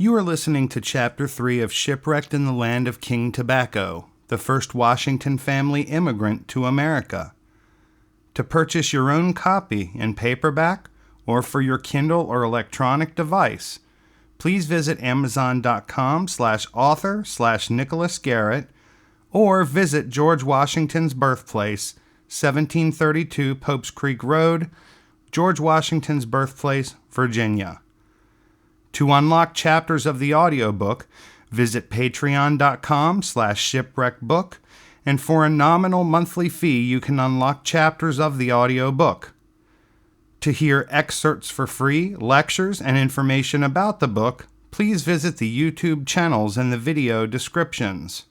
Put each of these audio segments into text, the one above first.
You are listening to Chapter 3 of Shipwrecked in the Land of King Tobacco, the first Washington family immigrant to America. To purchase your own copy in paperback or for your Kindle or electronic device, please visit amazon.com/author/nicholasdgarrett or visit George Washington's birthplace, 1732 Popes Creek Road, George Washington's birthplace, Virginia. To unlock chapters of the audiobook, visit patreon.com/shipwreckedbook, and for a nominal monthly fee, you can unlock chapters of the audiobook. To hear excerpts for free, lectures, and information about the book, please visit the YouTube channels in the video descriptions.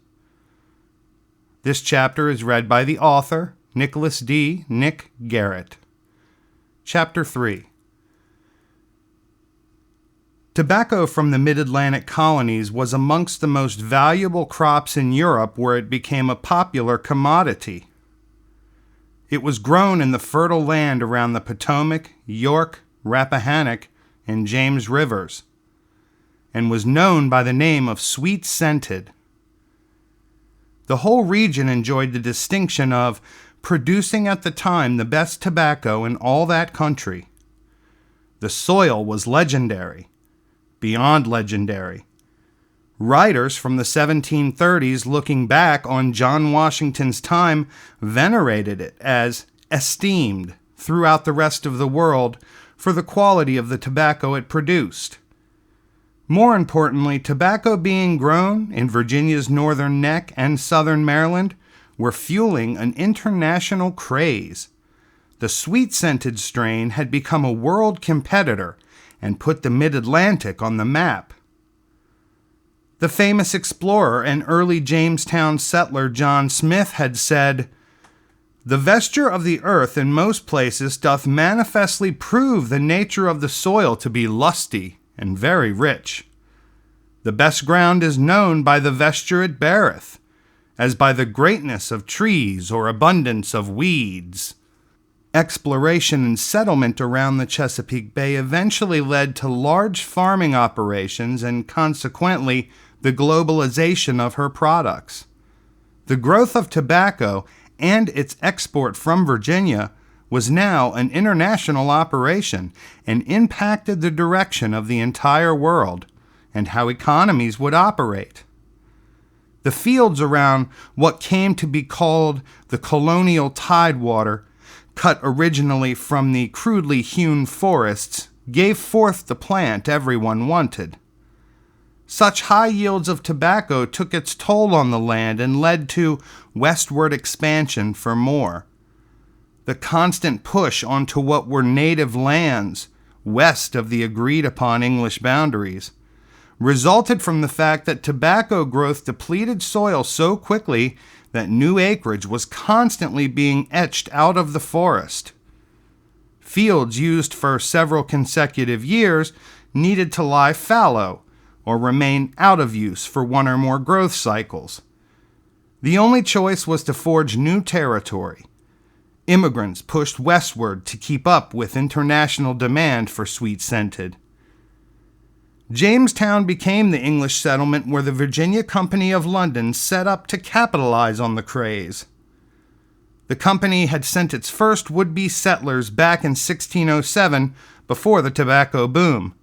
This chapter is read by the author, Nicholas D. Nick Garrett. Chapter 3. Tobacco from the mid-Atlantic colonies was amongst the most valuable crops in Europe, where it became a popular commodity. It was grown in the fertile land around the Potomac, York, Rappahannock, and James rivers, and was known by the name of sweet-scented. The whole region enjoyed the distinction of producing at the time the best tobacco in all that country. The soil was legendary. Beyond legendary. Writers from the 1730s looking back on John Washington's time venerated it as esteemed throughout the rest of the world for the quality of the tobacco it produced. More importantly, tobacco being grown in Virginia's northern neck and southern Maryland were fueling an international craze. The sweet-scented strain had become a world competitor and put the mid-Atlantic on the map. The famous explorer and early Jamestown settler John Smith had said, "The vesture of the earth in most places doth manifestly prove the nature of the soil to be lusty and very rich. The best ground is known by the vesture it beareth, as by the greatness of trees or abundance of weeds." Exploration and settlement around the Chesapeake Bay eventually led to large farming operations and consequently the globalization of her products. The growth of tobacco and its export from Virginia was now an international operation and impacted the direction of the entire world and how economies would operate. The fields around what came to be called the colonial tidewater, cut originally from the crudely hewn forests, gave forth the plant everyone wanted. Such high yields of tobacco took its toll on the land and led to westward expansion for more. The constant push onto what were native lands, west of the agreed-upon English boundaries, resulted from the fact that tobacco growth depleted soil so quickly that new acreage was constantly being etched out of the forest. Fields used for several consecutive years needed to lie fallow or remain out of use for one or more growth cycles. The only choice was to forge new territory. Immigrants pushed westward to keep up with international demand for sweet-scented. Jamestown became the English settlement where the Virginia Company of London set up to capitalize on the craze. The company had sent its first would-be settlers back in 1607 before the tobacco boom.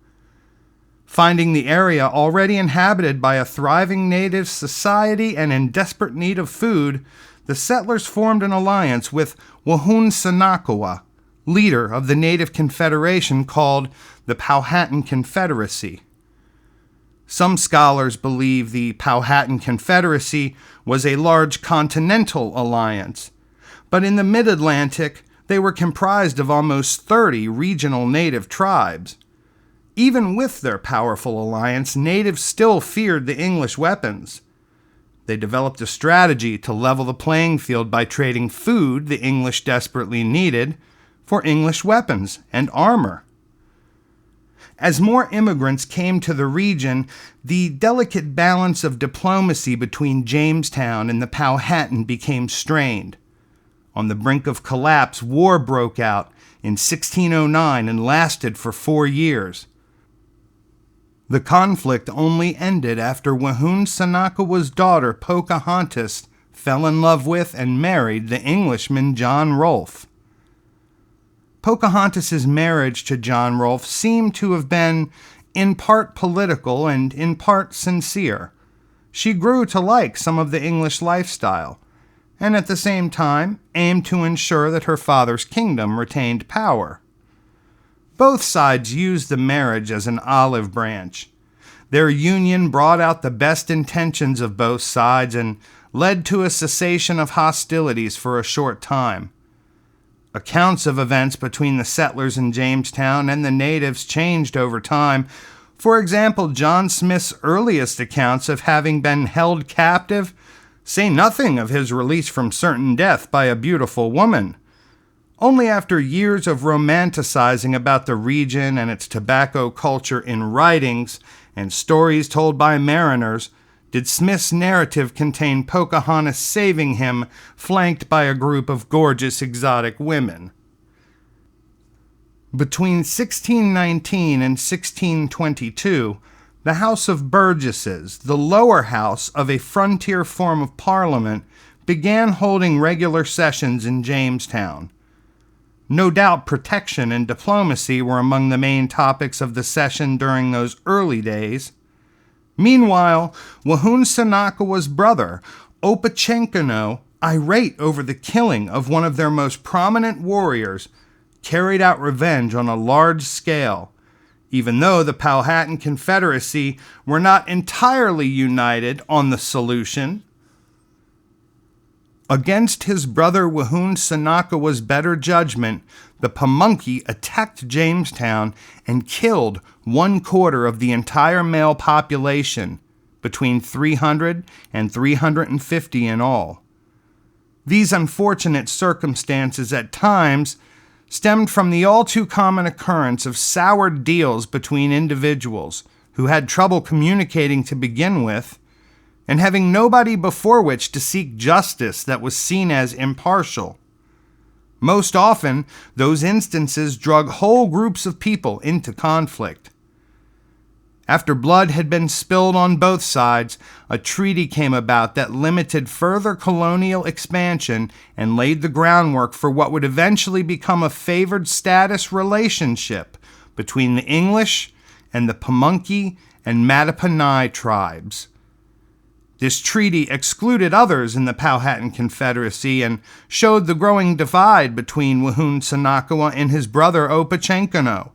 Finding the area already inhabited by a thriving native society and in desperate need of food, the settlers formed an alliance with Wahunsanakawa, leader of the native confederation called the Powhatan Confederacy. Some scholars believe the Powhatan Confederacy was a large continental alliance, but in the mid-Atlantic they were comprised of almost 30 regional native tribes. Even with their powerful alliance, natives still feared the English weapons. They developed a strategy to level the playing field by trading food the English desperately needed for English weapons and armor. As more immigrants came to the region, the delicate balance of diplomacy between Jamestown and the Powhatan became strained. On the brink of collapse, war broke out in 1609 and lasted for 4 years. The conflict only ended after Wahun Sanakawa's daughter Pocahontas fell in love with and married the Englishman John Rolfe. Pocahontas's marriage to John Rolfe seemed to have been in part political and in part sincere. She grew to like some of the English lifestyle, and at the same time aimed to ensure that her father's kingdom retained power. Both sides used the marriage as an olive branch. Their union brought out the best intentions of both sides and led to a cessation of hostilities for a short time. Accounts of events between the settlers in Jamestown and the natives changed over time. For example, John Smith's earliest accounts of having been held captive say nothing of his release from certain death by a beautiful woman. Only after years of romanticizing about the region and its tobacco culture in writings and stories told by mariners did Smith's narrative contain Pocahontas saving him, flanked by a group of gorgeous exotic women. Between 1619 and 1622, the House of Burgesses, the lower house of a frontier form of parliament, began holding regular sessions in Jamestown. No doubt protection and diplomacy were among the main topics of the session during those early days. Meanwhile, Wahun Sanakawa's brother, Opechancanough, irate over the killing of one of their most prominent warriors, carried out revenge on a large scale, even though the Powhatan Confederacy were not entirely united on the solution. Against his brother Wahun Sanakawa's better judgment, the Pamunkey attacked Jamestown and killed 1/4 of the entire male population, between 300 and 350 in all. These unfortunate circumstances at times stemmed from the all-too-common occurrence of soured deals between individuals who had trouble communicating to begin with, and having nobody before which to seek justice that was seen as impartial. Most often, those instances drug whole groups of people into conflict. After blood had been spilled on both sides, a treaty came about that limited further colonial expansion and laid the groundwork for what would eventually become a favored status relationship between the English and the Pamunkey and Mattaponi tribes. This treaty excluded others in the Powhatan Confederacy and showed the growing divide between Wahun Sanakawa and his brother Opechancanough.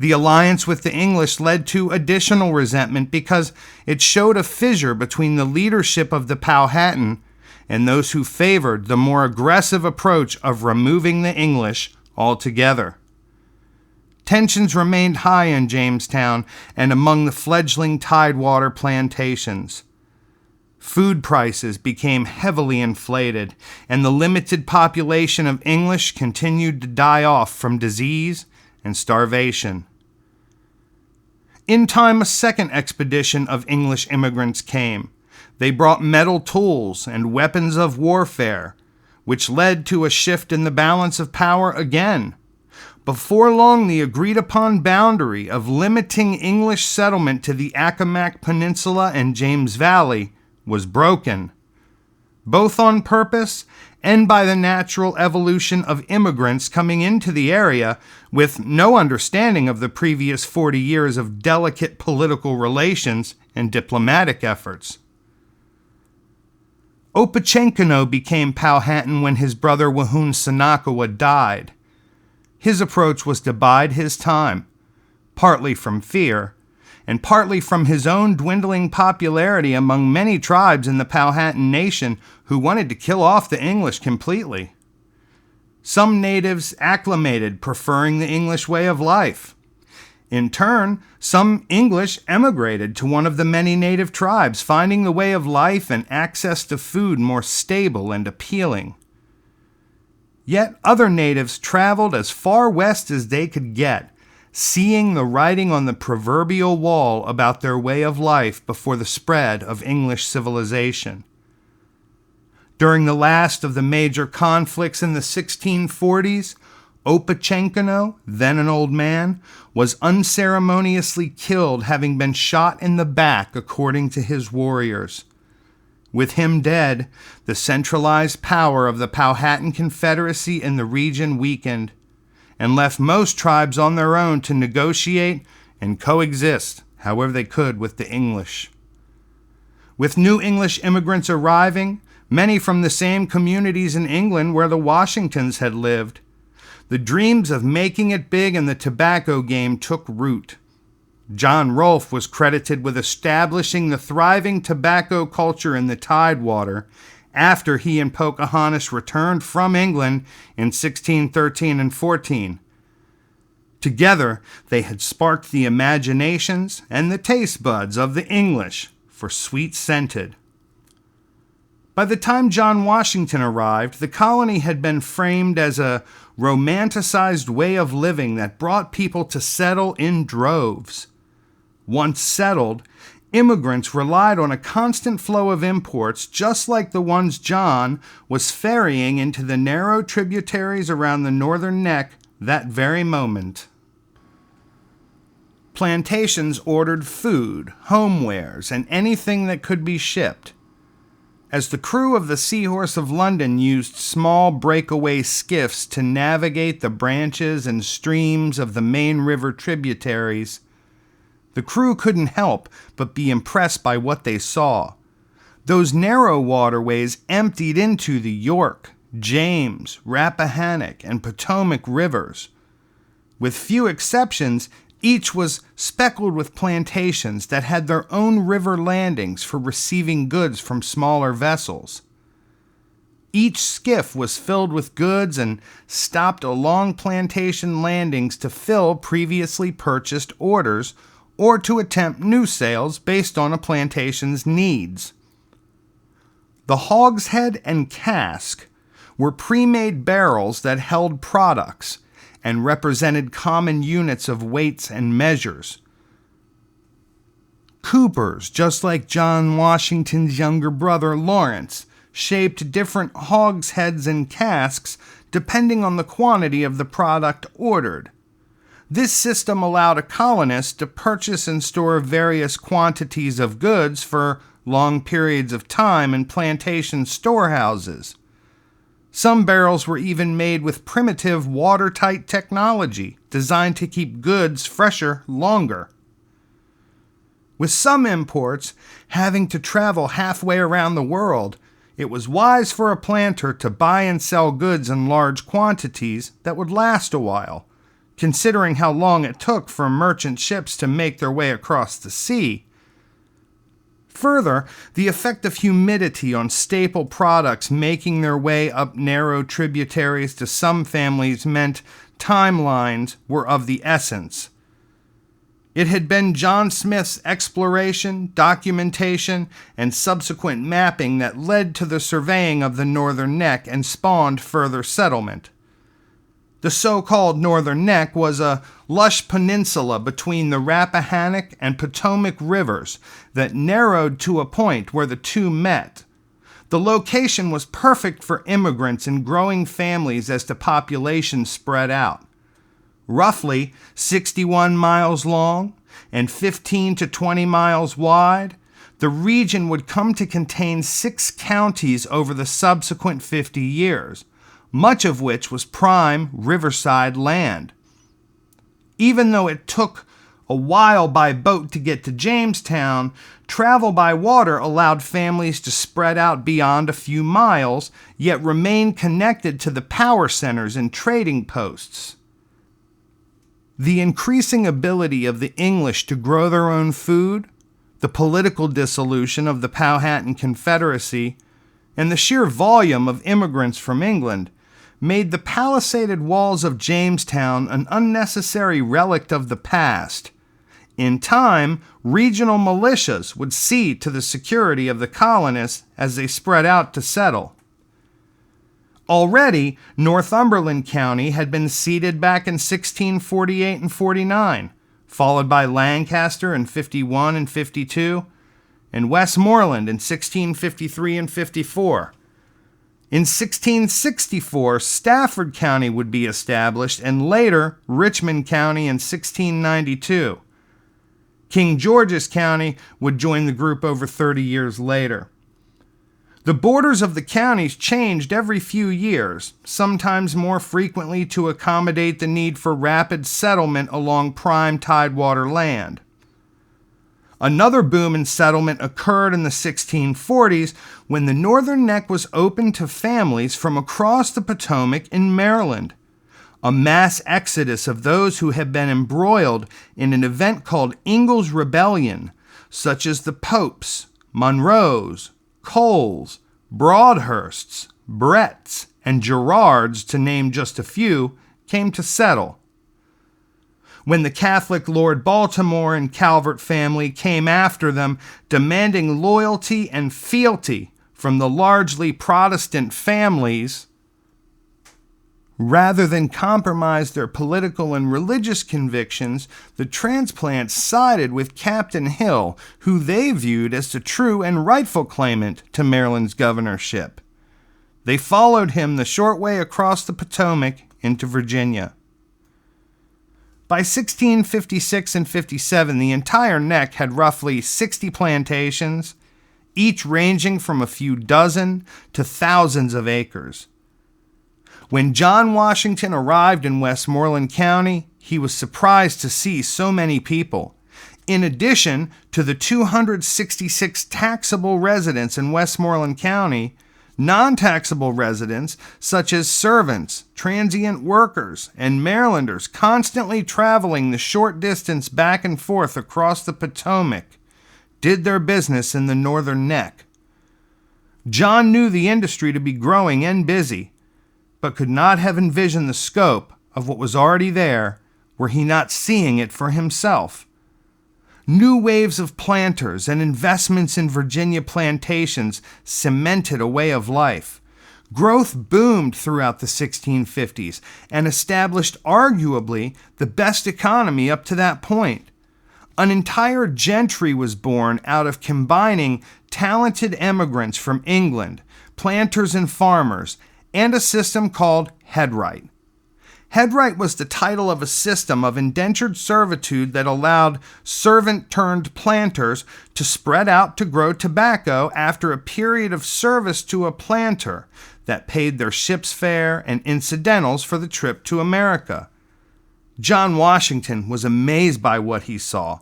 The alliance with the English led to additional resentment because it showed a fissure between the leadership of the Powhatan and those who favored the more aggressive approach of removing the English altogether. Tensions remained high in Jamestown and among the fledgling tidewater plantations. Food prices became heavily inflated, and the limited population of English continued to die off from disease and starvation. In time, a second expedition of English immigrants came. They brought metal tools and weapons of warfare, which led to a shift in the balance of power again. Before long, the agreed-upon boundary of limiting English settlement to the Accomack Peninsula and James Valley was broken, both on purpose and by the natural evolution of immigrants coming into the area with no understanding of the previous 40 years of delicate political relations and diplomatic efforts. Opechancanough became Powhatan when his brother Wahun Sanakawa died. His approach was to bide his time, partly from fear, and partly from his own dwindling popularity among many tribes in the Powhatan Nation who wanted to kill off the English completely. Some natives acclimated, preferring the English way of life. In turn, some English emigrated to one of the many native tribes, finding the way of life and access to food more stable and appealing. Yet other natives traveled as far west as they could get, seeing the writing on the proverbial wall about their way of life before the spread of English civilization. During the last of the major conflicts in the 1640s, Opachenko, then an old man, was unceremoniously killed, having been shot in the back, according to his warriors. With him dead, the centralized power of the Powhatan Confederacy in the region weakened, and left most tribes on their own to negotiate and coexist however they could with the English. With new English immigrants arriving, many from the same communities in England where the Washingtons had lived, the dreams of making it big in the tobacco game took root. John Rolfe was credited with establishing the thriving tobacco culture in the Tidewater after he and Pocahontas returned from England in 1613 and 14. Together, they had sparked the imaginations and the taste buds of the English for sweet-scented. By the time John Washington arrived, the colony had been framed as a romanticized way of living that brought people to settle in droves. Once settled, immigrants relied on a constant flow of imports just like the ones John was ferrying into the narrow tributaries around the northern neck that very moment. Plantations ordered food, homewares, and anything that could be shipped. As the crew of the Seahorse of London used small breakaway skiffs to navigate the branches and streams of the main river tributaries, the crew couldn't help but be impressed by what they saw. Those narrow waterways emptied into the York, James, Rappahannock, and Potomac rivers. With few exceptions, each was speckled with plantations that had their own river landings for receiving goods from smaller vessels. Each skiff was filled with goods and stopped along plantation landings to fill previously purchased orders or to attempt new sales based on a plantation's needs. The hogshead and cask were pre-made barrels that held products and represented common units of weights and measures. Coopers, just like John Washington's younger brother Lawrence, shaped different hogsheads and casks depending on the quantity of the product ordered. This system allowed a colonist to purchase and store various quantities of goods for long periods of time in plantation storehouses. Some barrels were even made with primitive watertight technology designed to keep goods fresher longer. With some imports having to travel halfway around the world, it was wise for a planter to buy and sell goods in large quantities that would last a while, considering how long it took for merchant ships to make their way across the sea. Further, the effect of humidity on staple products making their way up narrow tributaries to some families meant timelines were of the essence. It had been John Smith's exploration, documentation, and subsequent mapping that led to the surveying of the Northern Neck and spawned further settlement. The so-called Northern Neck was a lush peninsula between the Rappahannock and Potomac rivers that narrowed to a point where the two met. The location was perfect for immigrants and growing families as the population spread out. Roughly 61 miles long and 15 to 20 miles wide, the region would come to contain 6 counties over the subsequent 50 years. Much of which was prime riverside land. Even though it took a while by boat to get to Jamestown, travel by water allowed families to spread out beyond a few miles, yet remain connected to the power centers and trading posts. The increasing ability of the English to grow their own food, the political dissolution of the Powhatan Confederacy, and the sheer volume of immigrants from England made the palisaded walls of Jamestown an unnecessary relic of the past. In time, regional militias would see to the security of the colonists as they spread out to settle. Already, Northumberland County had been ceded back in 1648 and 49, followed by Lancaster in 51 and 52, and Westmoreland in 1653 and 54. In 1664, Stafford County would be established, and later Richmond County in 1692. King George's County would join the group over 30 years later. The borders of the counties changed every few years, sometimes more frequently to accommodate the need for rapid settlement along prime tidewater land. Another boom in settlement occurred in the 1640s when the Northern Neck was opened to families from across the Potomac in Maryland. A mass exodus of those who had been embroiled in an event called Ingle's Rebellion, such as the Popes, Monroes, Coles, Broadhursts, Bretts, and Gerards, to name just a few, came to settle. When the Catholic Lord Baltimore and Calvert family came after them, demanding loyalty and fealty from the largely Protestant families, rather than compromise their political and religious convictions, the transplants sided with Captain Hill, who they viewed as the true and rightful claimant to Maryland's governorship. They followed him the short way across the Potomac into Virginia. By 1656 and 57, the entire neck had roughly 60 plantations, each ranging from a few dozen to thousands of acres. When John Washington arrived in Westmoreland County, he was surprised to see so many people. In addition to the 266 taxable residents in Westmoreland County, non-taxable residents, such as servants, transient workers, and Marylanders constantly traveling the short distance back and forth across the Potomac, did their business in the Northern Neck. John knew the industry to be growing and busy, but could not have envisioned the scope of what was already there were he not seeing it for himself. New waves of planters and investments in Virginia plantations cemented a way of life. Growth boomed throughout the 1650s and established arguably the best economy up to that point. An entire gentry was born out of combining talented emigrants from England, planters and farmers, and a system called headright. Headright was the title of a system of indentured servitude that allowed servant-turned-planters to spread out to grow tobacco after a period of service to a planter that paid their ship's fare and incidentals for the trip to America. John Washington was amazed by what he saw.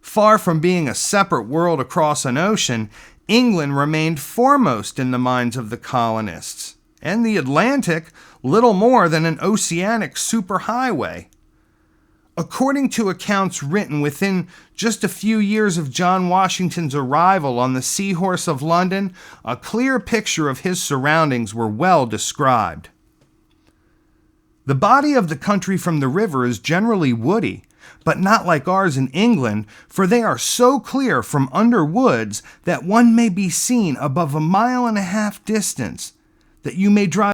Far from being a separate world across an ocean, England remained foremost in the minds of the colonists, and the Atlantic little more than an oceanic superhighway. According to accounts written within just a few years of John Washington's arrival on the Seahorse of London, a clear picture of his surroundings were well described. The body of the country from the river is generally woody, but not like ours in England, for they are so clear from under woods that one may be seen above 1.5 miles distance, that you may drive